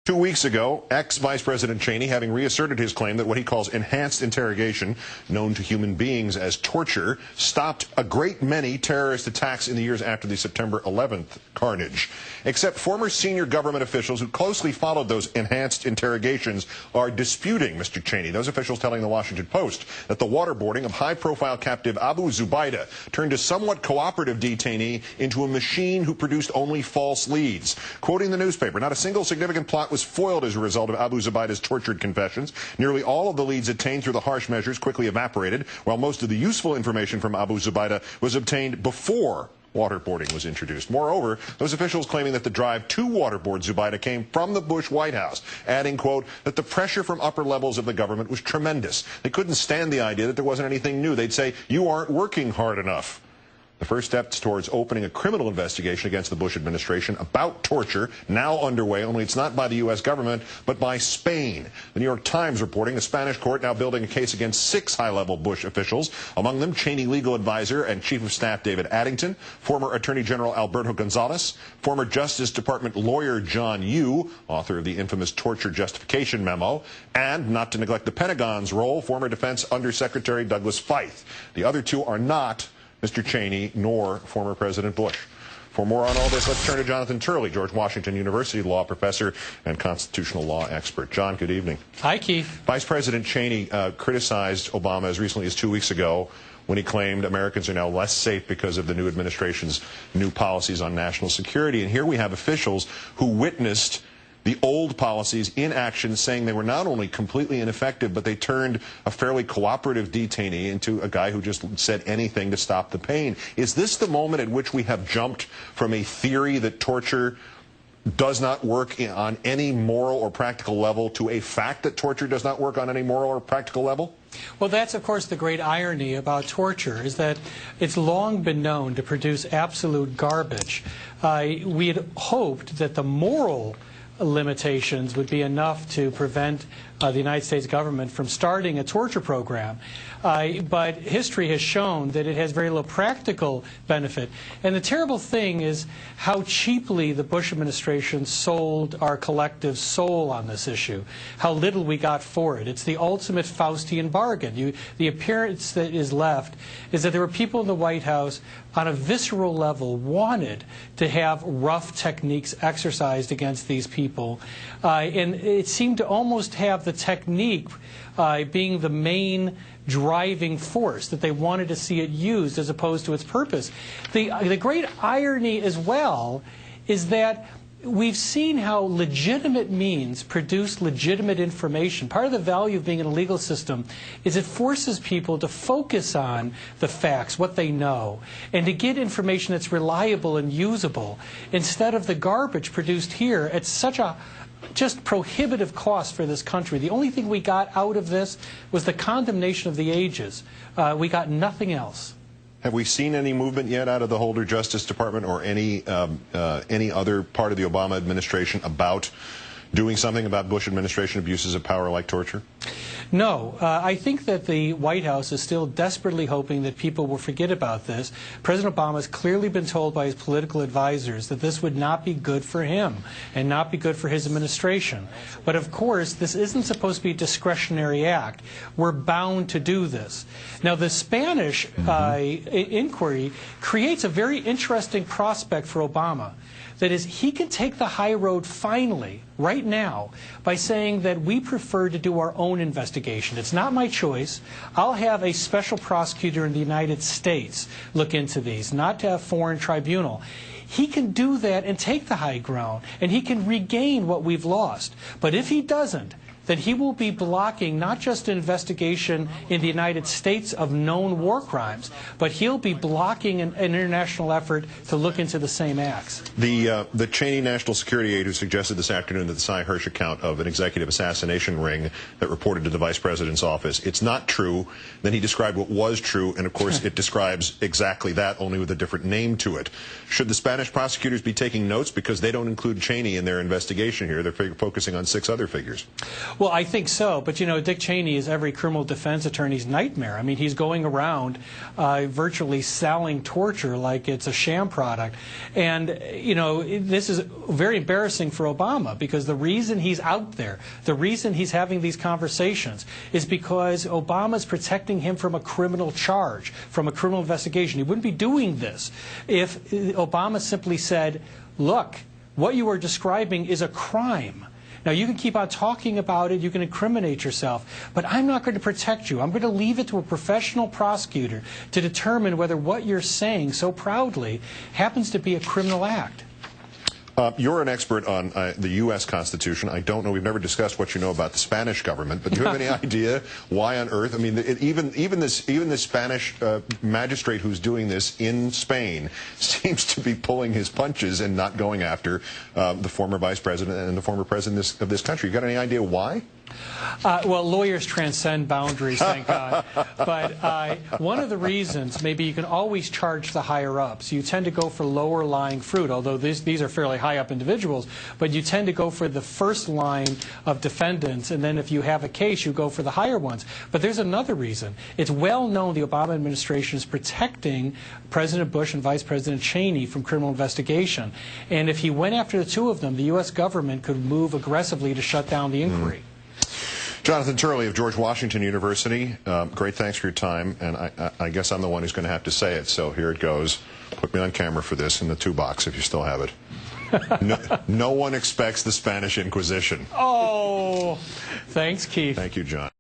2 weeks ago, ex-Vice President Cheney having reasserted his claim that what he calls enhanced interrogation, known to human beings as torture, stopped a great many terrorist attacks in the years after the September 11th carnage. Except former senior government officials who closely followed those enhanced interrogations are disputing Mr. Cheney. Those officials telling the Washington Post that the waterboarding of high-profile captive Abu Zubaydah turned a somewhat cooperative detainee into a machine who produced only false leads. Quoting the newspaper, not a single significant plot was foiled as a result of Abu Zubaydah's tortured confessions. Nearly all of the leads obtained through the harsh measures quickly evaporated, while most of the useful information from Abu Zubaydah was obtained before waterboarding was introduced. Moreover, those officials claiming that the drive to waterboard Zubaydah came from the Bush White House, adding, quote, that the pressure from upper levels of the government was tremendous. They couldn't stand the idea that there wasn't anything new. They'd say, you aren't working hard enough. The first steps towards opening a criminal investigation against the Bush administration about torture now underway, only it's not by the U.S. government, but by Spain. The New York Times reporting the Spanish court now building a case against 6 high-level Bush officials, among them Cheney legal advisor and Chief of Staff David Addington, former Attorney General Alberto Gonzales, former Justice Department lawyer John Yoo, author of the infamous torture justification memo, and, not to neglect the Pentagon's role, former Defense Undersecretary Douglas Feith. The other 2 are not Mr. Cheney nor former President Bush. For more on all this, let's turn to Jonathan Turley, George Washington University law professor and constitutional law expert. John, good evening. Hi, Keith. Vice President Cheney criticized Obama as recently as 2 weeks ago when he claimed Americans are now less safe because of the new administration's new policies on national security. And here we have officials who witnessed the old policies in action, saying they were not only completely ineffective, but they turned a fairly cooperative detainee into a guy who just said anything to stop the pain. Is this the moment at which we have jumped from a theory that torture does not work on any moral or practical level to a fact that torture does not work on any moral or practical level? Well, that's, of course, the great irony about torture, is that it's long been known to produce absolute garbage. We had hoped that the moral limitations would be enough to prevent the United States government from starting a torture program. But history has shown that it has very little practical benefit. And the terrible thing is how cheaply the Bush administration sold our collective soul on this issue, how little we got for it. It's the ultimate Faustian bargain. The appearance that is left is that there were people in the White House on a visceral level wanted to have rough techniques exercised against these people. And it seemed to almost have the technique being the main driving force, that they wanted to see it used as opposed to its purpose. The great irony as well is that we've seen how legitimate means produce legitimate information. Part of the value of being in a legal system is it forces people to focus on the facts, what they know, and to get information that's reliable and usable, instead of the garbage produced here at such a just prohibitive cost for this country. The only thing we got out of this was the condemnation of the ages. We got nothing else. Have we seen any movement yet out of the Holder Justice Department or any other part of the Obama administration about doing something about Bush administration abuses of power like torture? No. I think that the White House is still desperately hoping that people will forget about this. President Obama has clearly been told by his political advisors that this would not be good for him and not be good for his administration. But of course, this isn't supposed to be a discretionary act. We're bound to do this. Now, the Spanish inquiry creates a very interesting prospect for Obama. That is, he can take the high road finally, right now, by saying that we prefer to do our own investigation. It's not my choice. I'll have a special prosecutor in the United States look into these, not to have foreign tribunal. He can do that and take the high ground, and he can regain what we've lost. But if he doesn't, then he will be blocking not just an investigation in the United States of known war crimes, but he'll be blocking an international effort to look into the same acts. The Cheney national security aide who suggested this afternoon that the Cy Hirsch account of an executive assassination ring that reported to the vice president's office, it's not true. Then he described what was true, and of course it describes exactly that, only with a different name to it. Should the Spanish prosecutors be taking notes because they don't include Cheney in their investigation here? They're focusing on 6 other figures. Well, I think so. But, you know, Dick Cheney is every criminal defense attorney's nightmare. I mean, he's going around virtually selling torture like it's a sham product. And, you know, this is very embarrassing for Obama, because the reason he's out there, the reason he's having these conversations is because Obama's protecting him from a criminal charge, from a criminal investigation. He wouldn't be doing this if Obama simply said, look, what you are describing is a crime. Now, you can keep on talking about it, you can incriminate yourself, but I'm not going to protect you. I'm going to leave it to a professional prosecutor to determine whether what you're saying so proudly happens to be a criminal act. You're an expert on the U.S. Constitution. I don't know. We've never discussed what you know about the Spanish government, but do you have any idea why on earth? I mean, even this Spanish magistrate who's doing this in Spain seems to be pulling his punches and not going after the former vice president and the former president of this country. You got any idea why? Well, lawyers transcend boundaries, thank God. But one of the reasons, maybe you can always charge the higher-ups. You tend to go for lower-lying fruit, although these are fairly high-up individuals, but you tend to go for the first line of defendants, and then if you have a case, you go for the higher ones. But there's another reason. It's well known the Obama administration is protecting President Bush and Vice President Cheney from criminal investigation. And if he went after the two of them, the U.S. government could move aggressively to shut down the inquiry. Jonathan Turley of George Washington University, great thanks for your time, and I guess I'm the one who's going to have to say it, so here it goes. Put me on camera for this in the 2 box if you still have it. No one expects the Spanish Inquisition. Oh, thanks, Keith. Thank you, John.